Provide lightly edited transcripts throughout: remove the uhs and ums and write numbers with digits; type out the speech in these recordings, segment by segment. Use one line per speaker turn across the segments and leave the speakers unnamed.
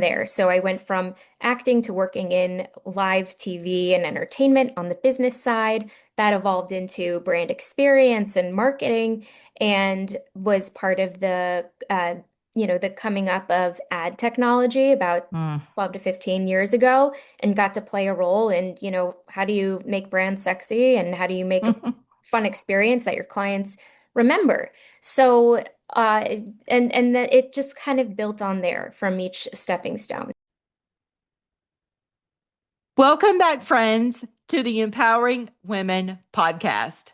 there. So I went from acting to working in live TV and entertainment on the business side. That evolved into brand experience and marketing and was part of the coming up of ad technology about
Mm.
12 to 15 years ago and got to play a role in, how do you make brands sexy and how do you make a fun experience that your clients remember? So uh, and that it just kind of built on there from each stepping stone.
Welcome back, friends, to the Empowering Women podcast,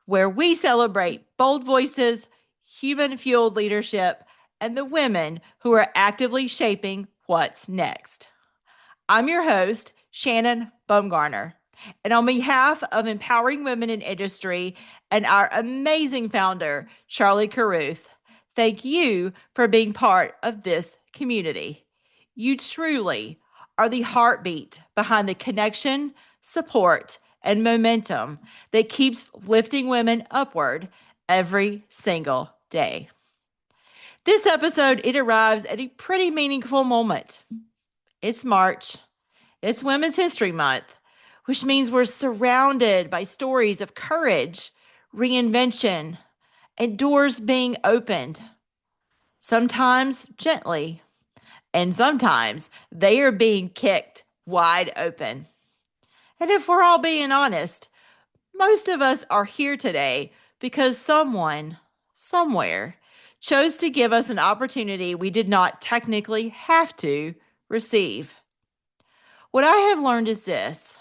where we celebrate bold voices, human fueled leadership, and the women who are actively shaping what's next. I'm your host, Shannon Baumgartner. And on behalf of Empowering Women in Industry and our amazing founder, Charlie Carruth, thank you for being part of this community. You truly are the heartbeat behind the connection, support, and momentum that keeps lifting women upward every single day. This episode, it arrives at a pretty meaningful moment. It's March. It's Women's History Month, which means we're surrounded by stories of courage, reinvention, and doors being opened, sometimes gently, and sometimes they are being kicked wide open. And if we're all being honest, most of us are here today because someone, somewhere, chose to give us an opportunity we did not technically have to receive. What I have learned is this: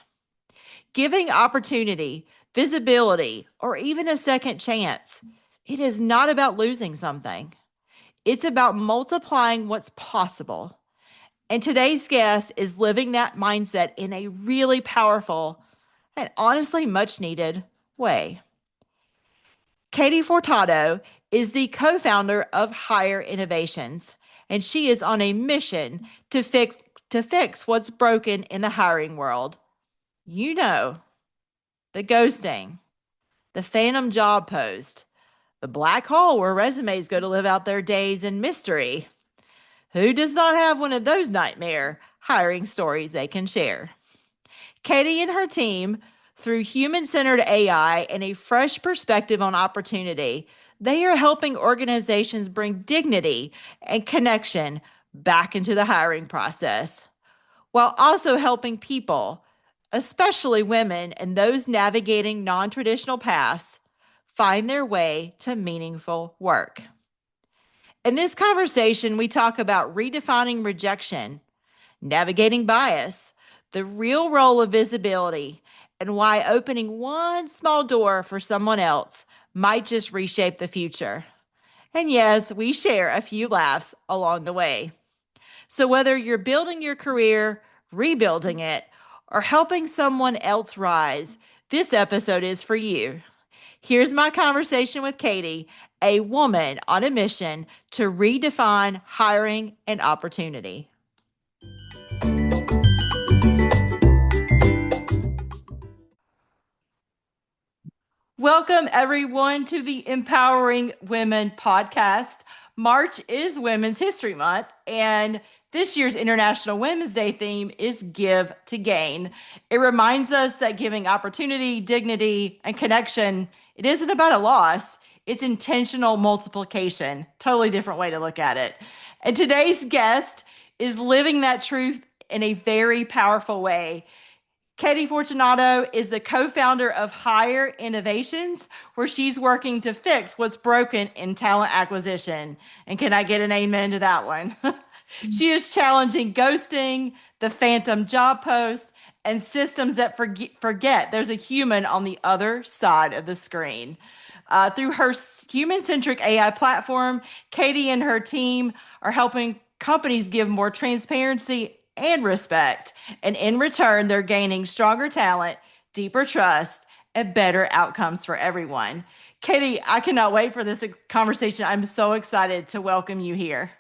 giving opportunity, visibility, or even a second chance, it is not about losing something. It's about multiplying what's possible. And today's guest is living that mindset in a really powerful and honestly much needed way. Katie Fortunato is the co founder of Hire Innovations, and she is on a mission to fix what's broken in the hiring world. You know, the ghosting, the phantom job post, the black hole where resumes go to live out their days in mystery. Who does not have one of those nightmare hiring stories they can share? Katie and her team, through human centered AI and a fresh perspective on opportunity, they are helping organizations bring dignity and connection back into the hiring process, while also helping people, especially women and those navigating non traditional paths, find their way to meaningful work. In this conversation, we talk about redefining rejection, navigating bias, the real role of visibility, and why opening one small door for someone else might just reshape the future. And yes, we share a few laughs along the way. So whether you're building your career, rebuilding it, or helping someone else rise, this episode is for you. Here's my conversation with Katie, a woman on a mission to redefine hiring and opportunity. Welcome, everyone, to the Empowering Women podcast. March is Women's History Month, and this year's International Women's Day theme is Give to Gain. It reminds us that giving opportunity, dignity, and connection, it isn't about a loss, it's intentional multiplication. Totally different way to look at it. And today's guest is living that truth in a very powerful way. Katie Fortunato is the co-founder of Hire Innovations, where she's working to fix what's broken in talent acquisition. And can I get an amen to that one? She is challenging ghosting, the phantom job post, and systems that forget there's a human on the other side of the screen. Through her human-centric AI platform, Katie and her team are helping companies give more transparency and respect. And in return, they're gaining stronger talent, deeper trust, and better outcomes for everyone. Katie, I cannot wait for this conversation. I'm so excited to welcome you here.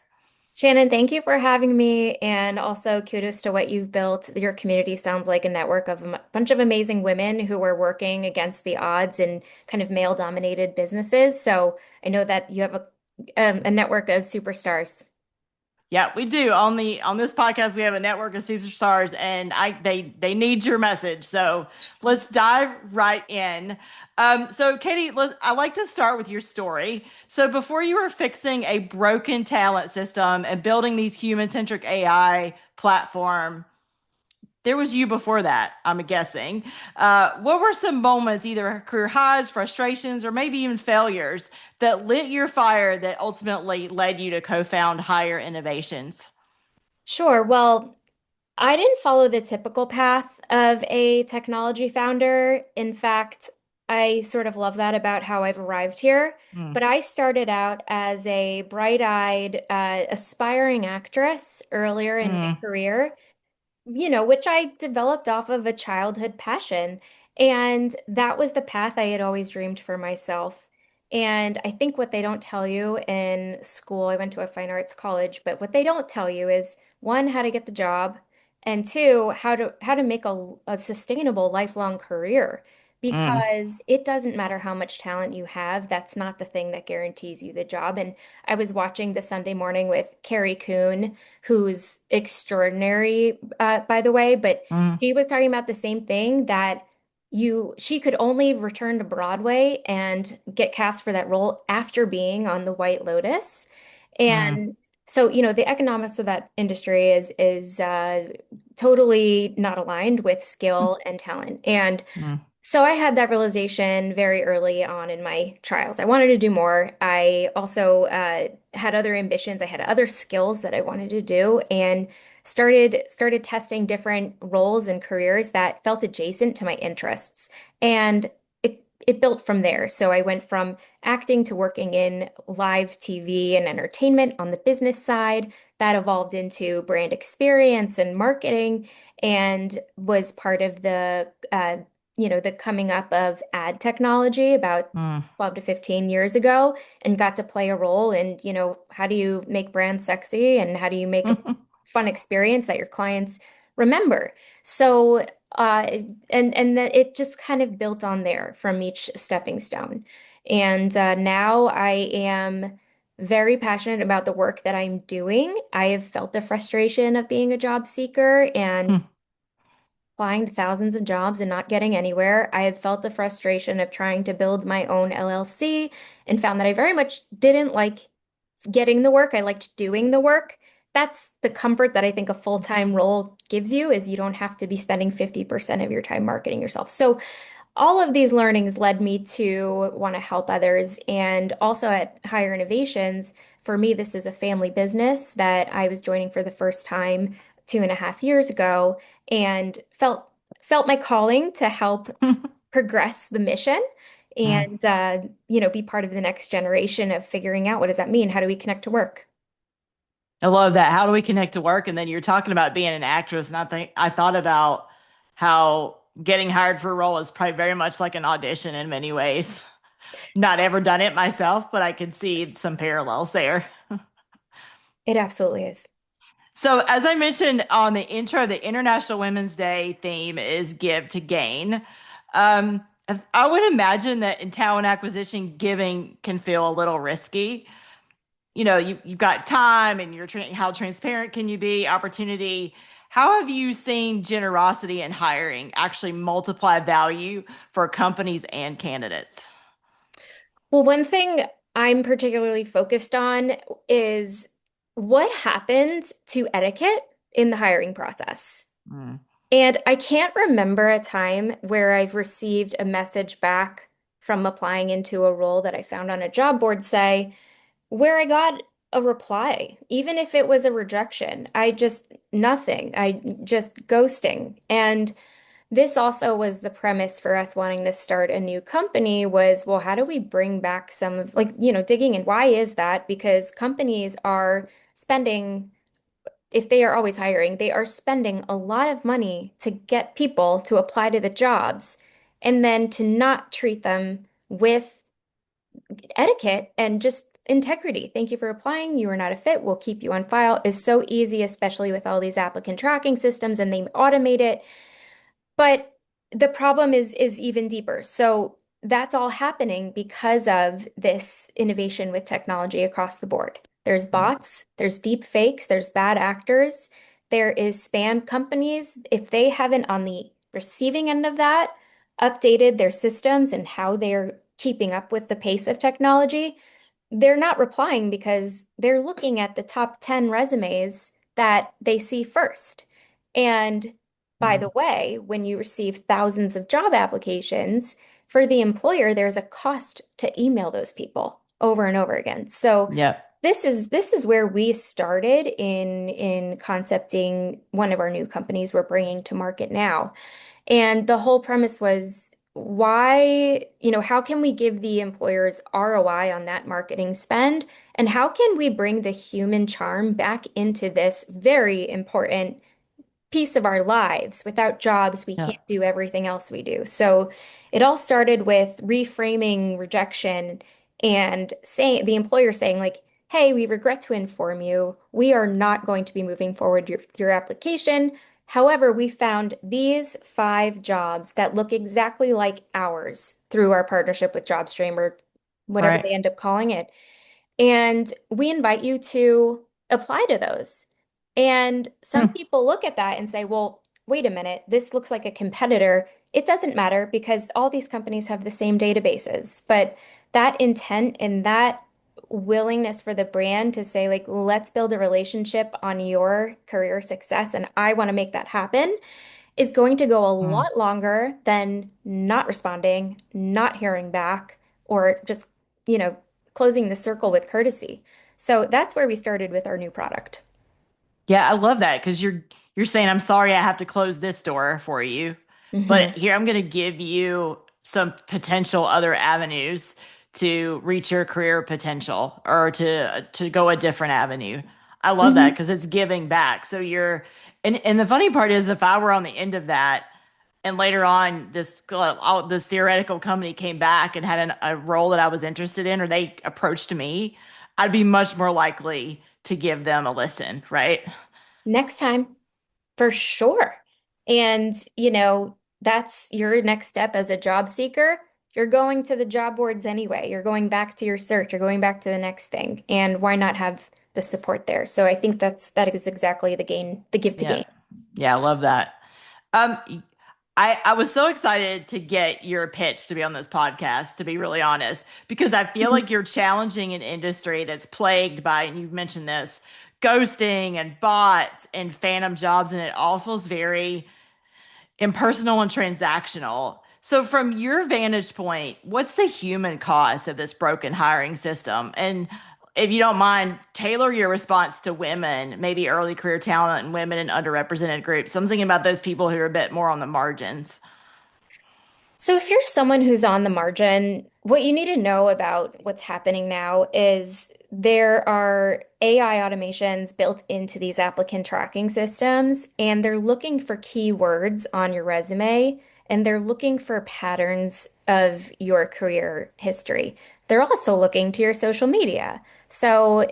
Shannon, thank you for having me. And also kudos to what you've built. Your community sounds like a network of a bunch of amazing women who are working against the odds in kind of male-dominated businesses. So I know that you have a network of superstars.
Yeah, we do. On this podcast, we have a network of superstars, and they need your message. So let's dive right in. So Katie, I like to start with your story. So before you were fixing a broken talent system and building these human-centric AI platform, there was you before that, I'm guessing. What were some moments, either career highs, frustrations, or maybe even failures, that lit your fire that ultimately led you to co-found Hire Innovations?
Sure. Well, I didn't follow the typical path of a technology founder. In fact, I sort of love that about how I've arrived here.
Mm,
But I started out as a bright-eyed, aspiring actress earlier in my
mm,
career, which I developed off of a childhood passion. And that was the path I had always dreamed for myself. And I think what they don't tell you in school, I went to a fine arts college, but what they don't tell you is one, how to get the job, and two, how to make a sustainable lifelong career.
mm,
Because it doesn't matter how much talent you have, that's not the thing that guarantees you the job. And I was watching the Sunday Morning with Carrie Coon, who's extraordinary, by the way, but
mm,
she was talking about the same thing that she could only return to Broadway and get cast for that role after being on The White Lotus.
mm,
And so, the economics of that industry is totally not aligned with skill and talent. And
mm,
so I had that realization very early on in my trials. I wanted to do more. I also had other ambitions. I had other skills that I wanted to do, and started testing different roles and careers that felt adjacent to my interests. And it built from there. So I went from acting to working in live TV and entertainment on the business side. That evolved into brand experience and marketing, and was part of the coming up of ad technology about
mm.
12 to 15 years ago, and got to play a role in, how do you make brands sexy and how do you make a fun experience that your clients remember? So, and that it just kind of built on there from each stepping stone. And now I am very passionate about the work that I'm doing. I have felt the frustration of being a job seeker and applying to thousands of jobs and not getting anywhere. I have felt the frustration of trying to build my own LLC and found that I very much didn't like getting the work. I liked doing the work. That's the comfort that I think a full-time role gives you, is you don't have to be spending 50% of your time marketing yourself. So all of these learnings led me to want to help others. And also at Hire Innovations, for me, this is a family business that I was joining for the first time 2.5 years ago, and felt my calling to help progress the mission
Mm.
and be part of the next generation of figuring out, what does that mean? How do we connect to work?
I love that. How do we connect to work? And then you're talking about being an actress, and I thought about how getting hired for a role is probably very much like an audition in many ways. Not ever done it myself, but I could see some parallels there.
It absolutely is.
So, as I mentioned on the intro, the International Women's Day theme is Give to Gain. I would imagine that in talent acquisition, giving can feel a little risky. You've got time and how transparent can you be, opportunity. How have you seen generosity in hiring actually multiply value for companies and candidates?
Well, one thing I'm particularly focused on is what happened to etiquette in the hiring process.
Mm,
And I can't remember a time where I've received a message back from applying into a role that I found on a job board, say, where I got a reply, even if it was a rejection. Nothing. I just ghosting. And this also was the premise for us wanting to start a new company, was, well, how do we bring back some of, like, digging in, why is that? Because companies are spending, if they are always hiring, they are spending a lot of money to get people to apply to the jobs, and then to not treat them with etiquette and just integrity. Thank you for applying. You are not a fit. We'll keep you on file, is so easy, especially with all these applicant tracking systems, and they automate it. But the problem is even deeper. So that's all happening because of this innovation with technology across the board. There's bots, there's deep fakes, there's bad actors, there is spam companies. If they haven't on the receiving end of that updated their systems and how they're keeping up with the pace of technology, they're not replying because they're looking at the top 10 resumes that they see first. And by
Mm.
the way, when you receive thousands of job applications, for the employer, there's a cost to email those people over and over again. So
Yep.
this is where we started in concepting one of our new companies we're bringing to market now. And the whole premise was why, how can we give the employers ROI on that marketing spend? And how can we bring the human charm back into this very important piece of our lives? Without jobs, we can't
Yep.
do everything else we do. So it all started with reframing rejection and saying the employer saying like, "Hey, we regret to inform you, we are not going to be moving forward your application. However, we found these 5 jobs that look exactly like ours through our partnership with JobStream or whatever
Right.
they end up calling it. And we invite you to apply to those." And some
Hmm.
people look at that and say, well, wait a minute, this looks like a competitor. It doesn't matter because all these companies have the same databases. But that intent and that willingness for the brand to say, like, let's build a relationship on your career success, and I want to make that happen, is going to go a
Mm.
lot longer than not responding, not hearing back, or just, you know, closing the circle with courtesy. So that's where we started with our new product.
Yeah, I love that because you're saying, I'm sorry I have to close this door for you,
Hmm.
but here I'm going to give you some potential other avenues to reach your career potential or to go a different avenue. I love that
Hmm.
because it's giving back. So and the funny part is if I were on the end of that and later on this theoretical company came back and had a role that I was interested in or they approached me, I'd be much more likely to give them a listen, right?
Next time, for sure. And, that's your next step as a job seeker. You're going to the job boards anyway. You're going back to your search. You're going back to the next thing. And why not have the support there? So I think that is exactly the gain, the give to
Yeah.
gain.
Yeah, I love that. Um, I was so excited to get your pitch to be on this podcast, to be really honest, because I feel like you're challenging an industry that's plagued by, and you've mentioned this, ghosting and bots and phantom jobs, and it all feels very impersonal and transactional. So, from your vantage point, what's the human cost of this broken hiring system? And if you don't mind, tailor your response to women, maybe early career talent and women in underrepresented groups. So I'm thinking about those people who are a bit more on the margins.
So, if you're someone who's on the margin, what you need to know about what's happening now is there are AI automations built into these applicant tracking systems, and they're looking for keywords on your resume, and they're looking for patterns of your career history. They're also looking to your social media. So,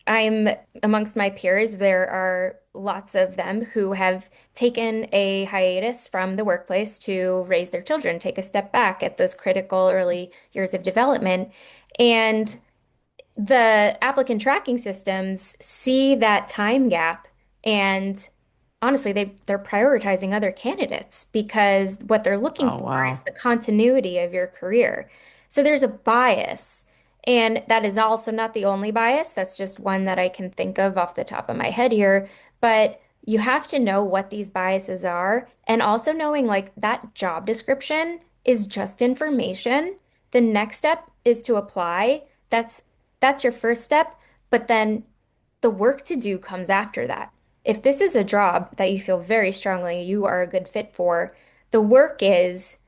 I'm amongst my peers, there are lots of them who have taken a hiatus from the workplace to raise their children, take a step back at those critical early years of development. And the applicant tracking systems see that time gap, and honestly, they're prioritizing other candidates because what they're looking
Oh,
for is
wow.
the continuity of your career. So there's a bias, and that is also not the only bias. That's just one that I can think of off the top of my head here. But you have to know what these biases are, and also knowing like that job description is just information. The next step is to apply. That's your first step, but then the work to do comes after that. If this is a job that you feel very strongly you are a good fit for, the work is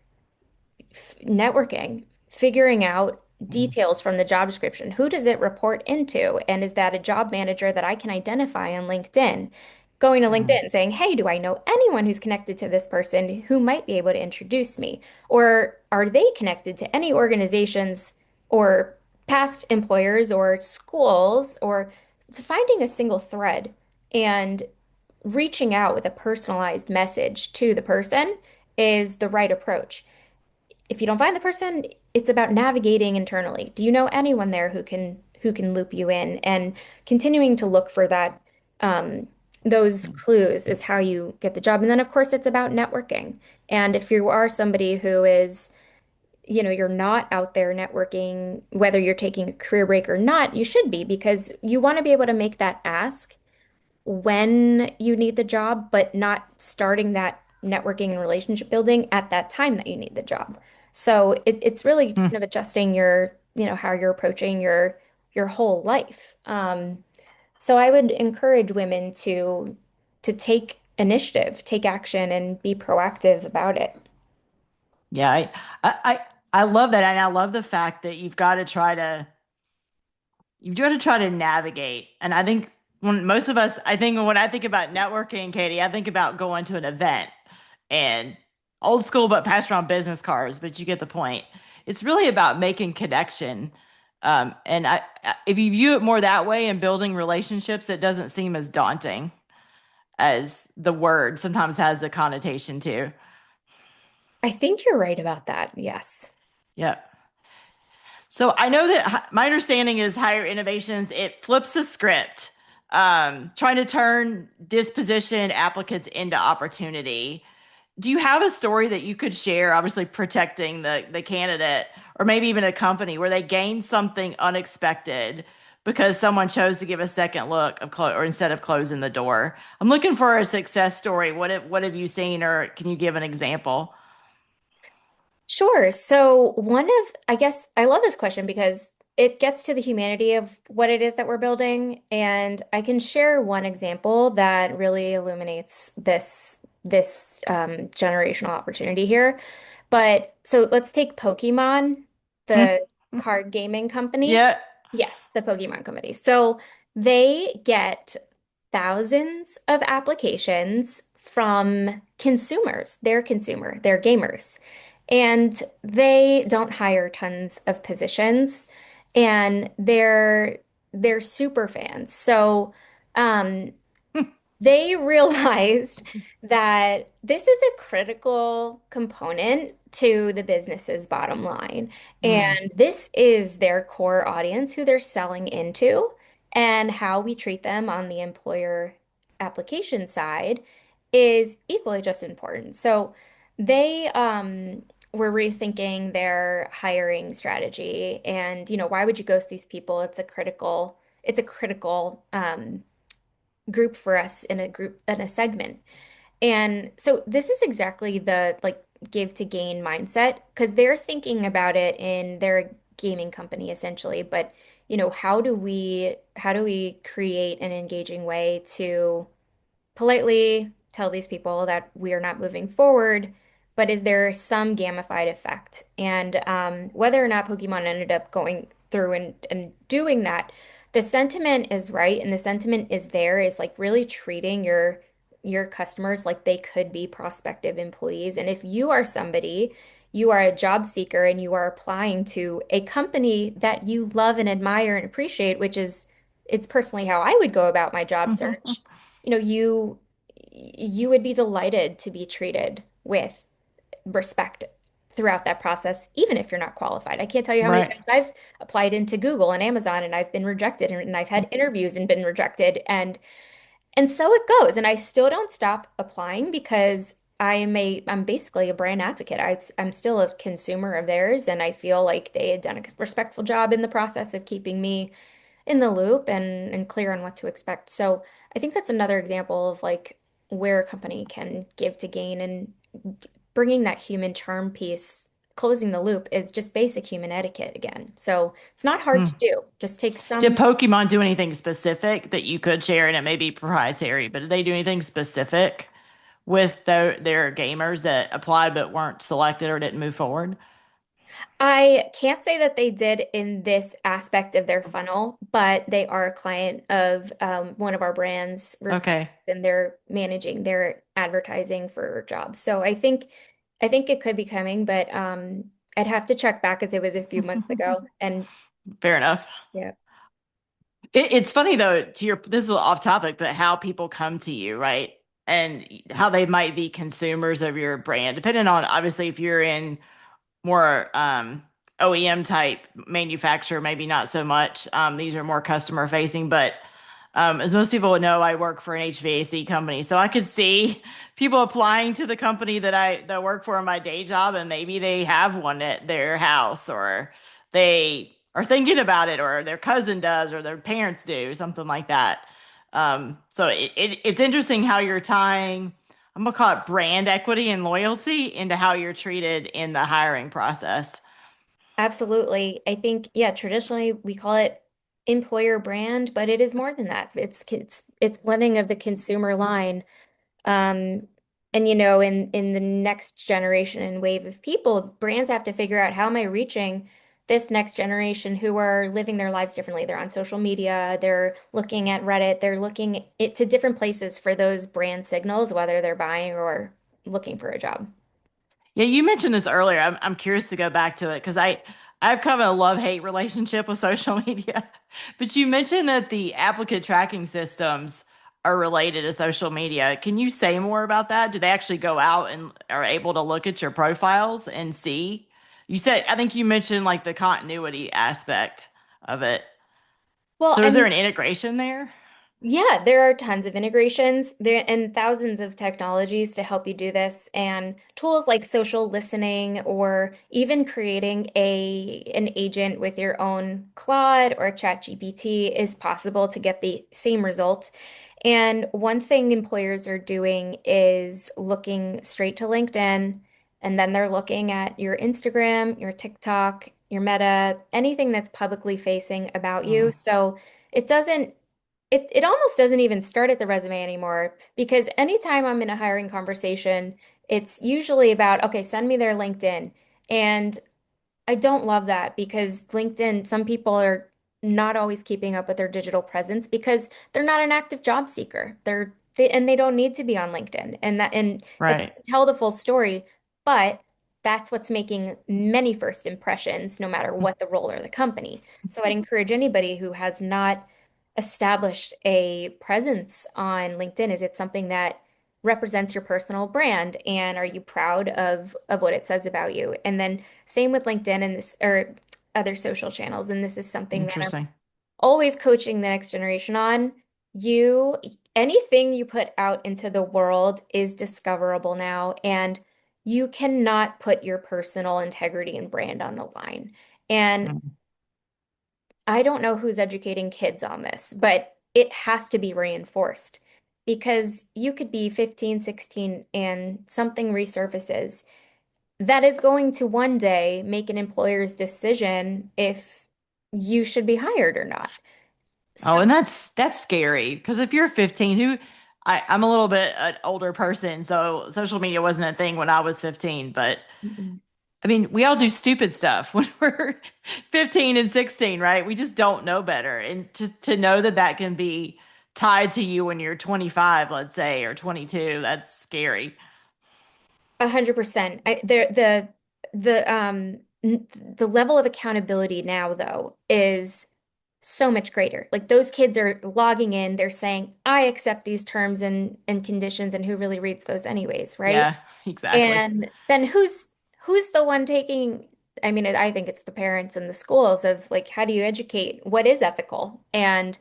networking, figuring out
Mm.
details from the job description. Who does it report into? And is that a job manager that I can identify on LinkedIn? Going to
Mm.
LinkedIn and saying, hey, do I know anyone who's connected to this person who might be able to introduce me? Or are they connected to any organizations or past employers or schools, or finding a single thread and reaching out with a personalized message to the person is the right approach. If you don't find the person, it's about navigating internally. Do you know anyone there who can loop you in, and continuing to look for that those clues is how you get the job. And then of course it's about networking. And if you are somebody who is, you're not out there networking, whether you're taking a career break or not, you should be, because you want to be able to make that ask when you need the job, but not starting that networking and relationship building at that time that you need the job. So it's really kind of
Hmm.
adjusting your, how you're approaching your whole life. So I would encourage women to take initiative, take action, and be proactive about it.
Yeah, I, I, I love that. And I love the fact that you've got to try to navigate. And I think when most of us, I think when I think about networking, Katie, I think about going to an event and old school, but passed around business cards, but you get the point. It's really about making connection. If you view it more that way and building relationships, it doesn't seem as daunting as the word sometimes has a connotation to.
I think you're right about that. Yes.
Yeah. So I know that my understanding is Hire Innovations, it flips the script, trying to turn disposition applicants into opportunity. Do you have a story that you could share, obviously protecting the candidate or maybe even a company where they gained something unexpected because someone chose to give a second look or instead of closing the door? I'm looking for a success story. What have you seen, or can you give an example?
Sure. So I guess I love this question because it gets to the humanity of what it is that we're building. And I can share one example that really illuminates this generational opportunity here. But so let's take Pokemon,
Hmm.
the card gaming company.
Yeah.
Yes, the Pokemon company. So they get thousands of applications from consumers, their gamers. And they don't hire tons of positions, and they're super fans. So um, they realized that this is a critical component to the business's bottom line.
Hmm.
And this is their core audience who they're selling into, and how we treat them on the employer application side is equally just important. So they were rethinking their hiring strategy, and why would you ghost these people? It's a critical group for us in a segment. And so this is exactly the like give to gain mindset, because they're thinking about it in their gaming company essentially, but how do we create an engaging way to politely tell these people that we are not moving forward, but is there some gamified effect? And whether or not Pokemon ended up going through and doing that, the sentiment is right, and the sentiment is there, is like really treating your customers like they could be prospective employees. And if you are somebody, you are a job seeker and you are applying to a company that you love and admire and appreciate, which is it's personally how I would go about my job search. You would be delighted to be treated with respect throughout that process, even if you're not qualified. I can't tell you how many
Right.
times I've applied into Google and Amazon and I've been rejected, and I've had interviews and been rejected, and so it goes. And I still don't stop applying because I'm basically a brand advocate. I'm still a consumer of theirs, and I feel like they had done a respectful job in the process of keeping me in the loop and clear on what to expect. So I think that's another example of like where a company can give to gain, and bringing that human charm piece, closing the loop is just basic human etiquette again. So it's not hard
Hmm.
to do. Just take
Did
some.
Pokemon do anything specific that you could share? And it may be proprietary, but did they do anything specific with their gamers that applied but weren't selected or didn't move forward?
I can't say that they did in this aspect of their funnel, but they are a client of one of our brands, Rethink,
Okay.
and they're managing their advertising for jobs. So I think it could be coming, but I'd have to check back as it was a few months ago. And
Fair enough.
yeah.
It's funny though, this is off topic, but how people come to you, right? And how they might be consumers of your brand, depending on obviously if you're in more OEM type manufacturer, maybe not so much. These are more customer facing, but as most people would know, I work for an HVAC company, so I could see people applying to the company that I work for in my day job, and maybe they have one at their house, or they are thinking about it, or their cousin does, or their parents do, something like that. So it's interesting how you're tying, I'm gonna call it brand equity and loyalty into how you're treated in the hiring process.
Absolutely. I think, yeah, traditionally we call it employer brand, but it is more than that. It's blending of the consumer line. Um, and in the next generation and wave of people, brands have to figure out how am I reaching this next generation who are living their lives differently. They're on social media, they're looking at Reddit, they're looking it to different places for those brand signals, whether they're buying or looking for a job.
Yeah, you mentioned this earlier. I'm curious to go back to it because I've kind of a love-hate relationship with social media. But you mentioned that the applicant tracking systems are related to social media. Can you say more about that? Do they actually go out and are able to look at your profiles and see? You said, I think you mentioned like the continuity aspect of it.
Well,
So
I
is there
mean,
an integration there?
yeah, there are tons of integrations there and thousands of technologies to help you do this, and tools like social listening or even creating an agent with your own Claude or ChatGPT is possible to get the same result. And one thing employers are doing is looking straight to LinkedIn, and then they're looking at your Instagram, your TikTok, your Meta, anything that's publicly facing about you.
Mm,
So it doesn't it almost doesn't even start at the resume anymore because anytime I'm in a hiring conversation, it's usually about, okay, send me their LinkedIn. And I don't love that because LinkedIn, some people are not always keeping up with their digital presence because they're not an active job seeker. And they don't need to be on LinkedIn. And that
right.
doesn't tell the full story, but that's what's making many first impressions, no matter what the role or the company. So I'd encourage anybody who has not established a presence on LinkedIn, is it something that represents your personal brand and are you proud of what it says about you? And then same with LinkedIn and this or other social channels. And this is something that I'm
Interesting.
always coaching the next generation on. You, anything you put out into the world is discoverable now, and you cannot put your personal integrity and brand on the line. And
Mm.
I don't know who's educating kids on this, but it has to be reinforced because you could be 15, 16, and something resurfaces that is going to one day make an employer's decision if you should be hired or not. So,
Oh, and that's scary because if you're 15, I'm a little bit an older person, so social media wasn't a thing when I was 15, but
mm-mm.
I mean, we all do stupid stuff when we're 15 and 16, right? We just don't know better. And to know that that can be tied to you when you're 25, let's say, or 22, that's scary.
100%. The level of accountability now though is so much greater. Like those kids are logging in, they're saying, I accept these terms and conditions, and who really reads those anyways, right?
Yeah, exactly.
And then who's the one taking, I mean, I think it's the parents and the schools of like, how do you educate what is ethical and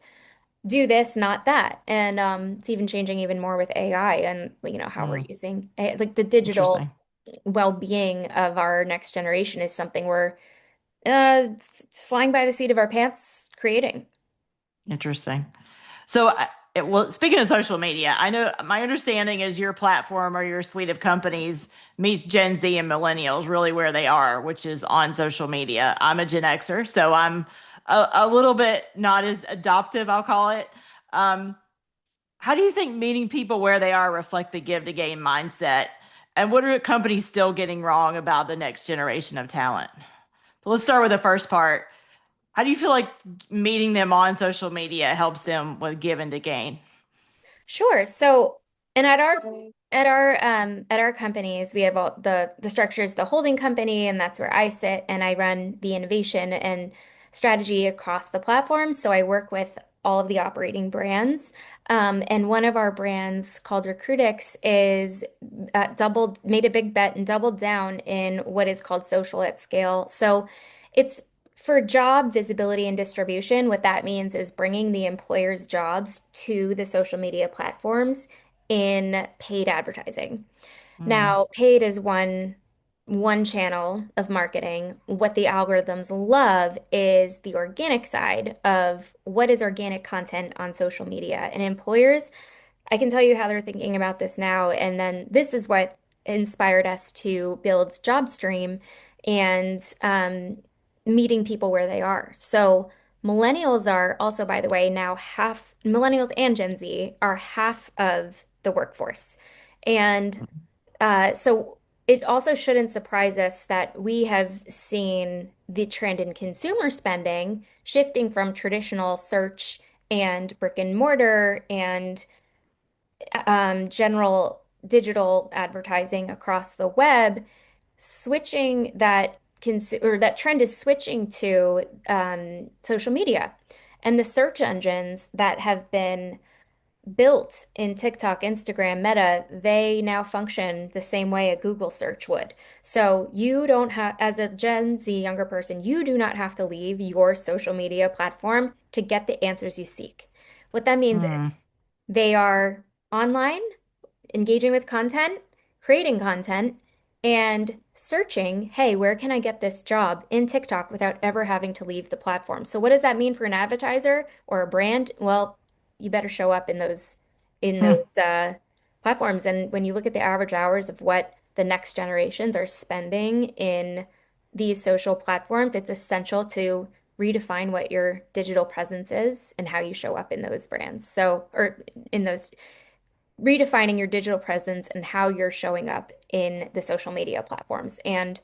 do this, not that. And it's even changing even more with AI and how we're
Mm,
using like the digital
interesting.
well-being of our next generation is something we're flying by the seat of our pants creating.
Interesting. So, well, speaking of social media, I know my understanding is your platform or your suite of companies meets Gen Z and millennials really where they are, which is on social media. I'm a Gen Xer, so I'm a little bit not as adoptive, I'll call it. Um, how do you think meeting people where they are reflect the give to gain mindset? And what are companies still getting wrong about the next generation of talent? So let's start with the first part. How do you feel like meeting them on social media helps them with give and to gain?
Sure. So, and at our companies, we have all the structures, the holding company, and that's where I sit, and I run the innovation and strategy across the platform. So I work with all of the operating brands. And one of our brands called Recruitix is made a big bet and doubled down in what is called social at scale. So It's for job visibility and distribution. What that means is bringing the employer's jobs to the social media platforms in paid advertising.
Mm,
Now, paid is one channel of marketing. What the algorithms love is the organic side of what is organic content on social media. And employers, I can tell you how they're thinking about this now. And then this is what inspired us to build JobStream and meeting people where they are. So millennials are also, by the way, now half, millennials and Gen Z are half of the workforce. And so it also shouldn't surprise us that we have seen the trend in consumer spending shifting from traditional search and brick and mortar and general digital advertising across the web, switching that trend is switching to social media. And the search engines that have been built in TikTok, Instagram, Meta, they now function the same way a Google search would. So you don't have, as a Gen Z younger person, you do not have to leave your social media platform to get the answers you seek. What that means
mm,
is they are online engaging with content, creating content, and searching, hey, where can I get this job in TikTok without ever having to leave the platform? So what does that mean for an advertiser or a brand? Well, you better show up in
hmm.
those platforms. And when you look at the average hours of what the next generations are spending in these social platforms, it's essential to redefine what your digital presence is and how you show up in those brands. So, or in those redefining your digital presence and how you're showing up in the social media platforms. And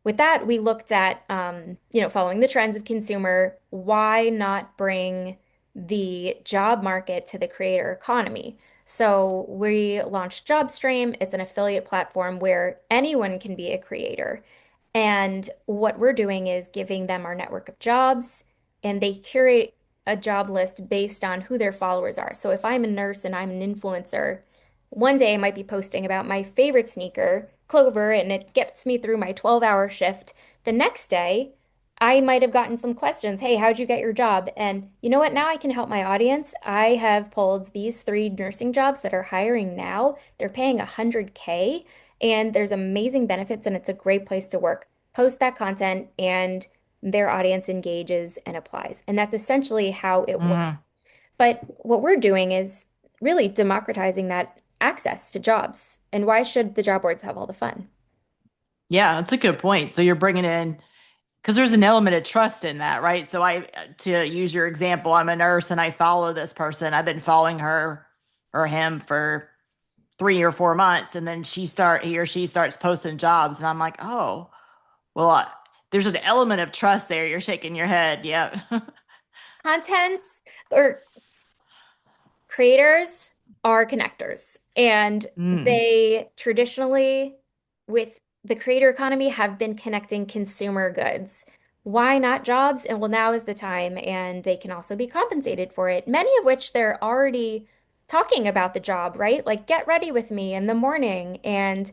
with that, we looked at, following the trends of consumer, why not bring the job market to the creator economy? So we launched JobStream. It's an affiliate platform where anyone can be a creator. And what we're doing is giving them our network of jobs, and they curate a job list based on who their followers are. So if I'm a nurse and I'm an influencer, one day I might be posting about my favorite sneaker, Clover, and it gets me through my 12-hour shift. The next day, I might have gotten some questions. Hey, how'd you get your job? And you know what? Now I can help my audience. I have pulled these three nursing jobs that are hiring now. They're paying 100K and there's amazing benefits and it's a great place to work. Post that content and their audience engages and applies. And that's essentially how it
Mm.
works. But what we're doing is really democratizing that access to jobs. And why should the job boards have all the fun?
Yeah, that's a good point. So you're bringing in, because there's an element of trust in that, right? So to use your example, I'm a nurse and I follow this person. I've been following her or him for 3 or 4 months, and then he or she starts posting jobs, and I'm like, oh, well, there's an element of trust there. You're shaking your head. Yeah.
Contents or creators are connectors, and
Mm.
they traditionally, with the creator economy, have been connecting consumer goods. Why not jobs? And well, now is the time, and they can also be compensated for it, many of which they're already talking about the job, right? Like, get ready with me in the morning, and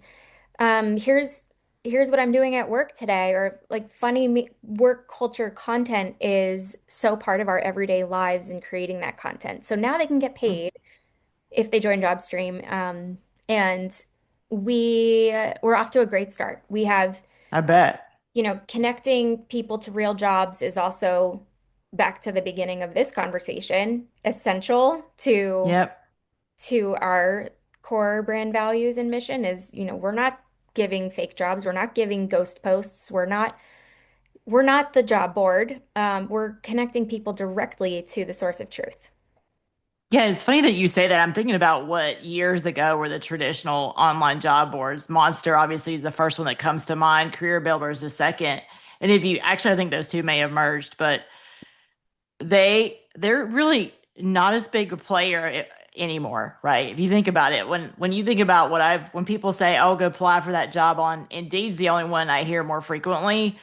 here's what I'm doing at work today, or like funny work culture content is so part of our everyday lives and creating that content. So now they can get paid if they join JobStream. And we're off to a great start. We have,
I bet.
connecting people to real jobs is also back to the beginning of this conversation, essential
Yep.
to our core brand values and mission is, we're not giving fake jobs, we're not giving ghost posts, we're not the job board. We're connecting people directly to the source of truth.
Yeah, it's funny that you say that. I'm thinking about what years ago were the traditional online job boards. Monster obviously is the first one that comes to mind. Career Builder is the second. And if you actually, I think those two may have merged, but they're really not as big a player anymore, right? If you think about it, when you think about when people say, "Oh, go apply for that job on Indeed's," the only one I hear more frequently.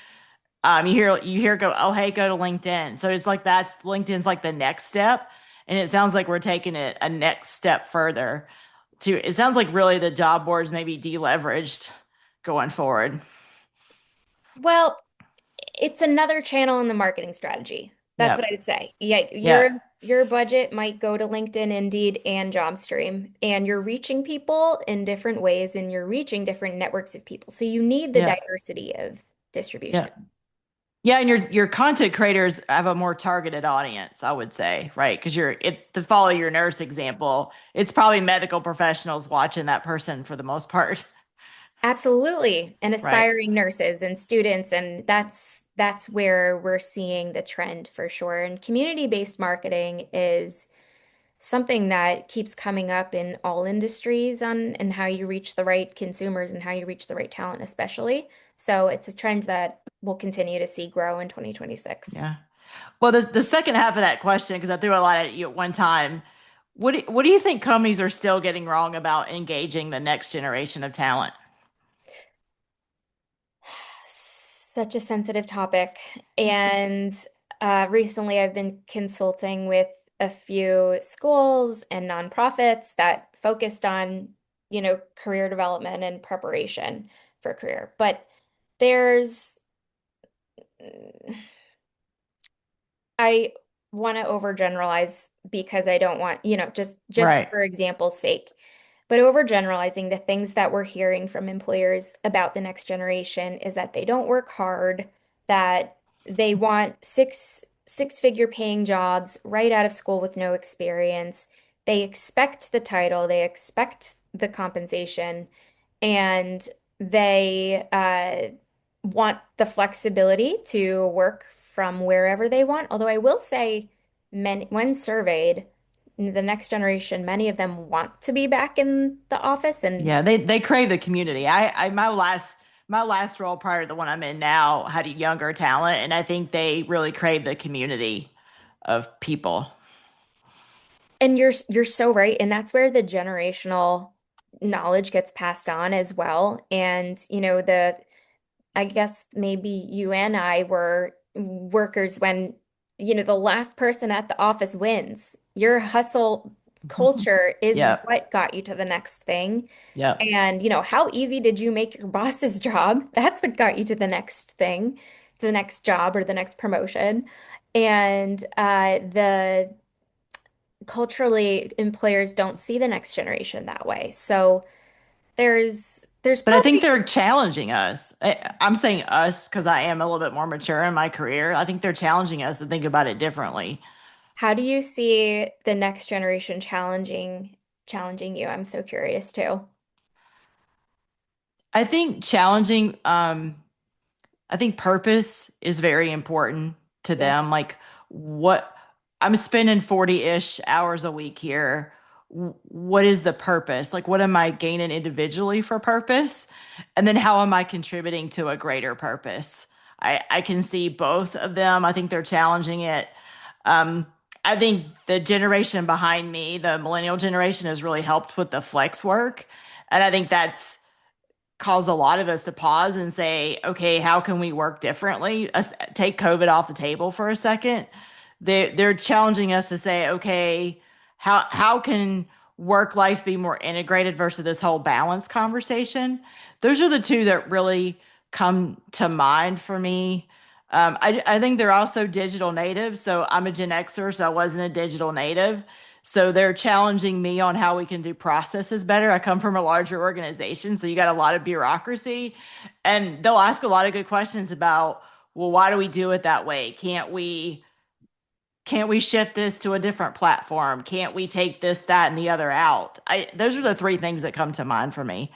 You hear go, "Oh, hey, go to LinkedIn." So it's like that's LinkedIn's like the next step, and it sounds like we're taking it a next step further. It sounds like really the job boards may be deleveraged going forward.
Well, It's another channel in the marketing strategy. That's what
Yep.
I'd say. Yeah,
Yeah.
your budget might go to LinkedIn, Indeed, and JobStream, and you're reaching people in different ways, and you're reaching different networks of people. So you need the
Yeah.
diversity of
Yeah.
distribution.
Yeah, and your content creators have a more targeted audience, I would say, right? Because to follow your nurse example, it's probably medical professionals watching that person for the most part,
Absolutely. And
right?
aspiring nurses and students, and that's where we're seeing the trend for sure. And community-based marketing is something that keeps coming up in all industries on and how you reach the right consumers and how you reach the right talent, especially. So it's a trend that we'll continue to see grow in 2026.
Yeah. Well, the second half of that question, because I threw a lot at you at one time, what do you think companies are still getting wrong about engaging the next generation of talent?
Such a sensitive topic. And recently I've been consulting with a few schools and nonprofits that focused on, career development and preparation for career. But there's I want to overgeneralize because I don't want, just
Right.
for example's sake. But overgeneralizing the things that we're hearing from employers about the next generation is that they don't work hard, that they want six-figure paying jobs right out of school with no experience. They expect the title, they expect the compensation, and they want the flexibility to work from wherever they want. Although I will say, when surveyed, the next generation, many of them want to be back in the office. And
Yeah, they crave the community. I my last role prior to the one I'm in now had a younger talent, and I think they really crave the community of people.
you're so right. And that's where the generational knowledge gets passed on as well. And the I guess maybe you and I were workers when, the last person at the office wins. Your hustle culture is
Yep.
what got you to the next thing.
Yep.
And, how easy did you make your boss's job? That's what got you to the next thing, the next job or the next promotion. And the culturally, employers don't see the next generation that way. So there's
But I think
probably
they're challenging us. I'm saying us because I am a little bit more mature in my career. I think they're challenging us to think about it differently.
How do you see the next generation challenging you? I'm so curious too.
I think challenging, I think purpose is very important to
Yeah.
them. Like what I'm spending 40-ish hours a week here. What is the purpose? Like what am I gaining individually for purpose? And then how am I contributing to a greater purpose? I can see both of them. I think they're challenging it. Um, I think the generation behind me, the millennial generation, has really helped with the flex work. And I think that's caused a lot of us to pause and say, okay, how can we work differently? Take COVID off the table for a second. They're challenging us to say, okay, how can work life be more integrated versus this whole balance conversation? Those are the two that really come to mind for me. I think they're also digital natives. So I'm a Gen Xer, so I wasn't a digital native. So they're challenging me on how we can do processes better. I come from a larger organization, so you got a lot of bureaucracy, and they'll ask a lot of good questions about, well, why do we do it that way? Can't we shift this to a different platform? Can't we take this, that, and the other out? Those are the three things that come to mind for me.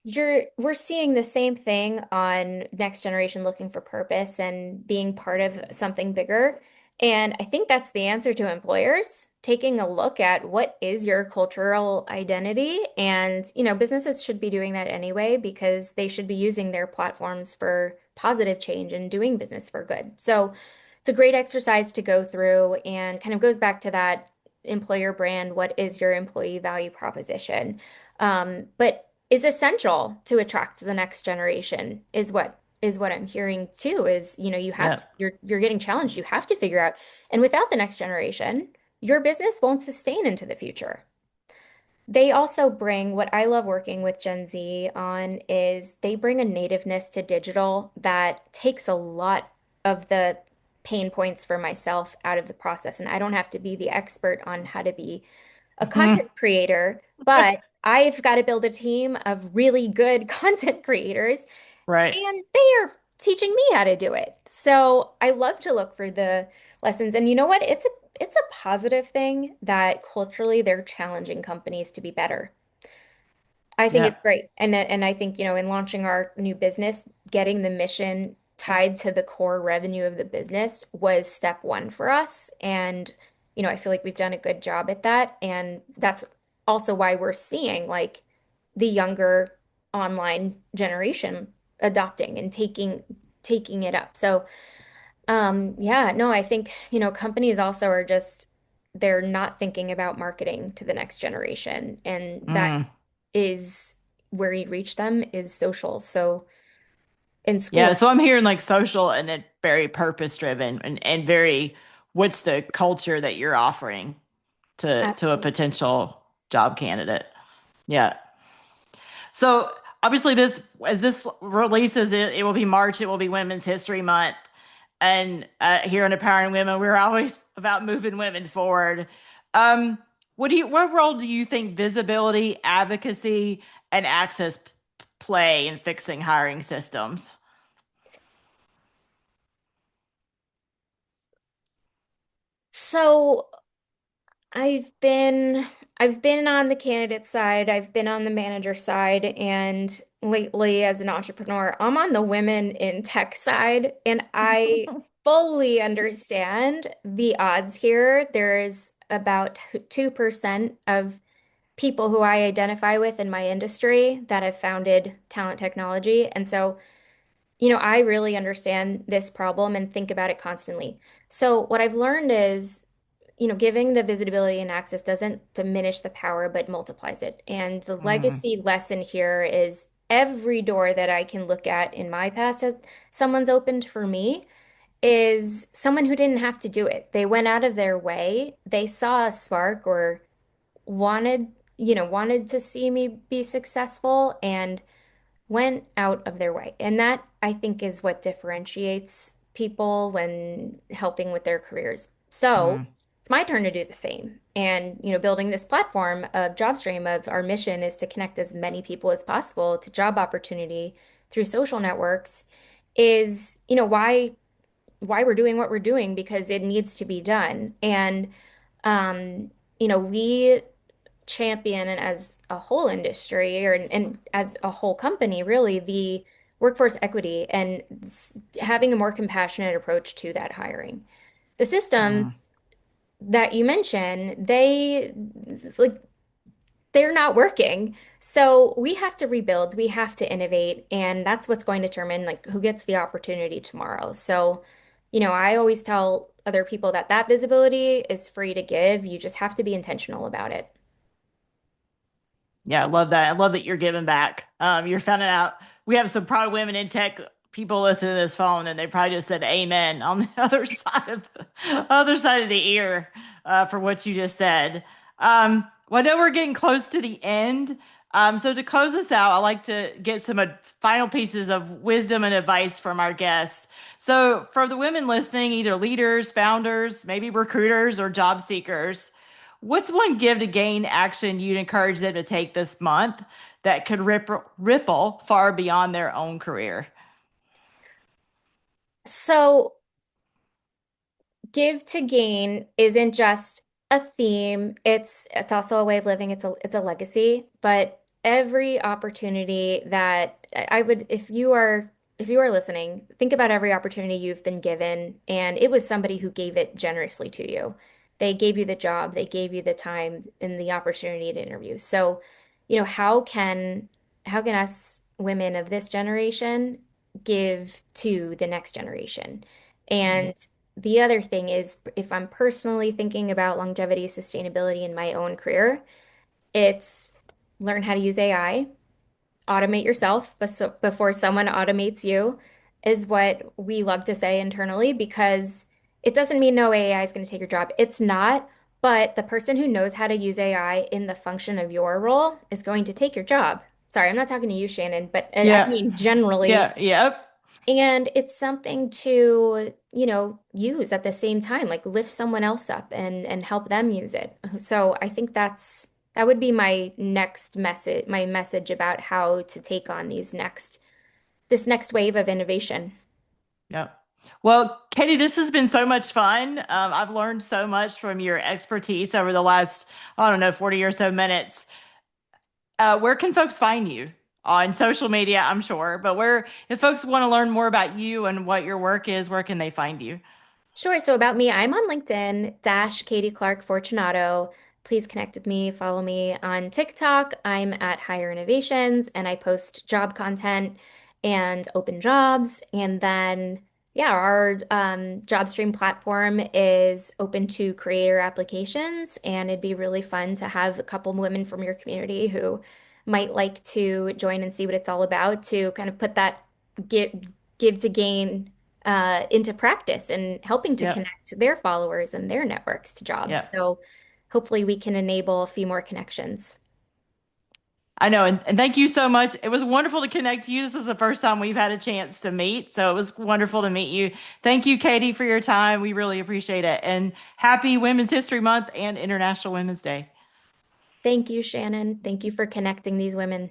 We're seeing the same thing on next generation looking for purpose and being part of something bigger. And I think that's the answer to employers, taking a look at what is your cultural identity. And, businesses should be doing that anyway because they should be using their platforms for positive change and doing business for good. So it's a great exercise to go through and kind of goes back to that employer brand. What is your employee value proposition? But is essential to attract the next generation is what I'm hearing too is, you have
Yeah.
to you're getting challenged. You have to figure out, and without the next generation, your business won't sustain into the future. They also bring what I love working with Gen Z on is they bring a nativeness to digital that takes a lot of the pain points for myself out of the process. And I don't have to be the expert on how to be a content creator, but I've got to build a team of really good content creators,
Right.
and they are teaching me how to do it. So I love to look for the lessons. And you know what? It's a positive thing that culturally they're challenging companies to be better. I think
Yeah.
it's great. And I think, in launching our new business, getting the mission tied to the core revenue of the business was step one for us. And, I feel like we've done a good job at that. And that's also why we're seeing like the younger online generation adopting and taking it up. So yeah, no, I think, companies also are just, they're not thinking about marketing to the next generation. And that
Mm.
is where you reach them is social. So in
Yeah.
school,
So I'm hearing like social and then very purpose driven and very what's the culture that you're offering to a
absolutely.
potential job candidate. Yeah. So obviously this as this releases it will be March, it will be Women's History Month. And here in Empowering Women, we're always about moving women forward. Um, what role do you think visibility, advocacy, and access play in fixing hiring systems?
So I've been on the candidate side, I've been on the manager side, and lately as an entrepreneur, I'm on the women in tech side, and I fully understand the odds here. There's about 2% of people who I identify with in my industry that have founded talent technology. And so, I really understand this problem and think about it constantly. So what I've learned is giving the visibility and access doesn't diminish the power, but multiplies it. And the
Mm,
legacy lesson here is every door that I can look at in my past that someone's opened for me is someone who didn't have to do it. They went out of their way. They saw a spark or wanted, wanted to see me be successful and went out of their way. And that I think is what differentiates people when helping with their careers. So
mm,
it's my turn to do the same. And, building this platform of JobStream of our mission is to connect as many people as possible to job opportunity through social networks is, why we're doing what we're doing because it needs to be done. And we champion and as a whole industry or and as a whole company, really, the workforce equity and having a more compassionate approach to that hiring. The
mm.
systems that you mentioned, they're not working. So we have to rebuild, we have to innovate, and that's what's going to determine like who gets the opportunity tomorrow. So, I always tell other people that that visibility is free to give. You just have to be intentional about it.
Yeah, I love that. I love that you're giving back. You're finding out we have some probably women in tech people listening to this phone, and they probably just said amen on the other side of the ear for what you just said. Well, I know we're getting close to the end. So to close us out, I like to get some final pieces of wisdom and advice from our guests. So for the women listening, either leaders, founders, maybe recruiters, or job seekers. What's one give to gain action you'd encourage them to take this month that could ripple far beyond their own career?
So give to gain isn't just a theme. It's also a way of living. It's a legacy. But every opportunity that I would, if you are listening, think about every opportunity you've been given, and it was somebody who gave it generously to you. They gave you the job, they gave you the time and the opportunity to interview. So, how can us women of this generation give to the next generation?
Mm,
And the other thing is, if I'm personally thinking about longevity, sustainability in my own career, it's learn how to use AI, automate yourself before someone automates you, is what we love to say internally because it doesn't mean no AI is going to take your job. It's not, but the person who knows how to use AI in the function of your role is going to take your job. Sorry, I'm not talking to you, Shannon, but I
Yeah.
mean generally.
Yeah. Yep.
And it's something to, use at the same time, like lift someone else up and help them use it. So I think that would be my message about how to take on this next wave of innovation.
Yep. Well, Katie, this has been so much fun. I've learned so much from your expertise over the last, I don't know, 40 or so minutes. Where can folks find you? On social media, I'm sure, but if folks want to learn more about you and what your work is, where can they find you?
Sure. So about me, I'm on LinkedIn, dash Katie Clark Fortunato. Please connect with me, follow me on TikTok. I'm at Hire Innovations and I post job content and open jobs. And then, yeah, our job stream platform is open to creator applications. And it'd be really fun to have a couple women from your community who might like to join and see what it's all about to kind of put that give, give to gain into practice and helping to
Yep.
connect their followers and their networks to jobs.
Yep.
So hopefully we can enable a few more connections.
I know. And thank you so much. It was wonderful to connect to you. This is the first time we've had a chance to meet. So it was wonderful to meet you. Thank you, Katie, for your time. We really appreciate it. And happy Women's History Month and International Women's Day.
Thank you, Shannon. Thank you for connecting these women.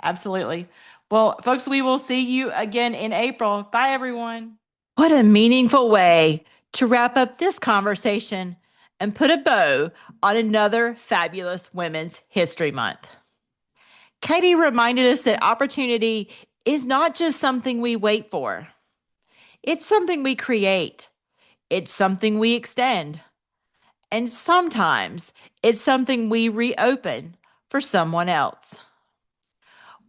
Absolutely. Well, folks, we will see you again in April. Bye, everyone. What a meaningful way to wrap up this conversation and put a bow on another fabulous Women's History Month. Katie reminded us that opportunity is not just something we wait for, it's something we create, it's something we extend, and sometimes it's something we reopen for someone else.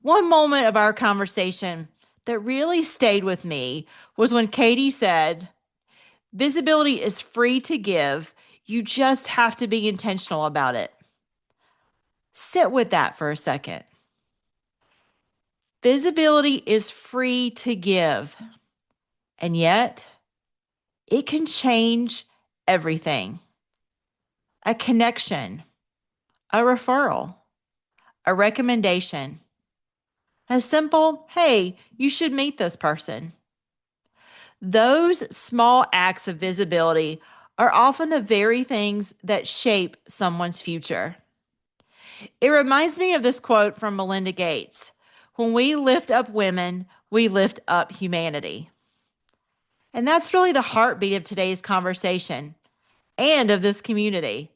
One moment of our conversation that really stayed with me was when Katie said, visibility is free to give. You just have to be intentional about it. Sit with that for a second. Visibility is free to give, and yet it can change everything. A connection, a referral, a recommendation, a simple, hey, you should meet this person. Those small acts of visibility are often the very things that shape someone's future. It reminds me of this quote from Melinda Gates. When we lift up women, we lift up humanity. And that's really the heartbeat of today's conversation and of this community.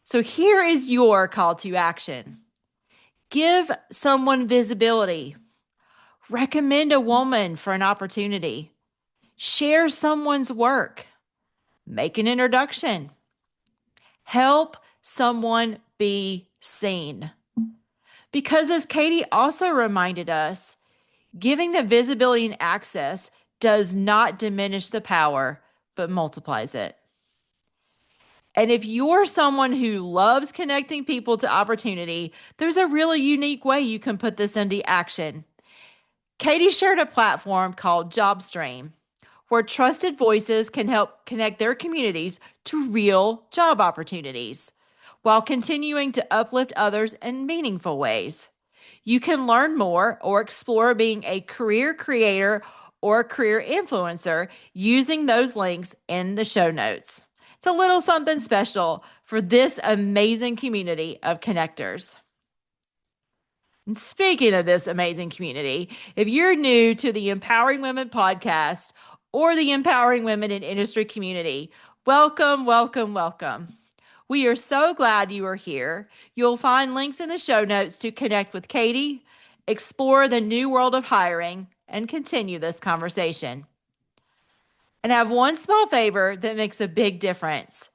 So here is your call to action. Give someone visibility. Recommend a woman for an opportunity. Share someone's work. Make an introduction. Help someone be seen. Because as Katie also reminded us, giving the visibility and access does not diminish the power, but multiplies it. And if you're someone who loves connecting people to opportunity, there's a really unique way you can put this into action. Katie shared a platform called JobStream, where trusted voices can help connect their communities to real job opportunities while continuing to uplift others in meaningful ways. You can learn more or explore being a career creator or a career influencer using those links in the show notes. It's a little something special for this amazing community of connectors. And speaking of this amazing community, if you're new to the Empowering Women podcast or the Empowering Women in Industry community, welcome, welcome, welcome. We are so glad you are here. You'll find links in the show notes to connect with Katie, explore the new world of hiring, and continue this conversation. And I have one small favor that makes a big difference.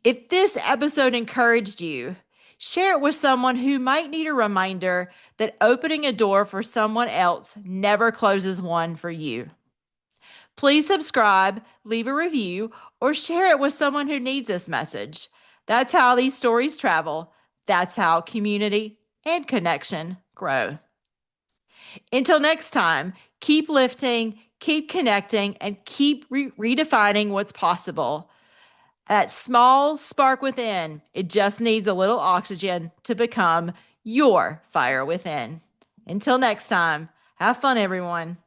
If this episode encouraged you, share it with someone who might need a reminder that opening a door for someone else never closes one for you. Please subscribe, leave a review, or share it with someone who needs this message. That's how these stories travel. That's how community and connection grow. Until next time, keep lifting, keep connecting, and keep redefining what's possible. That small spark within, it just needs a little oxygen to become your fire within. Until next time, have fun, everyone.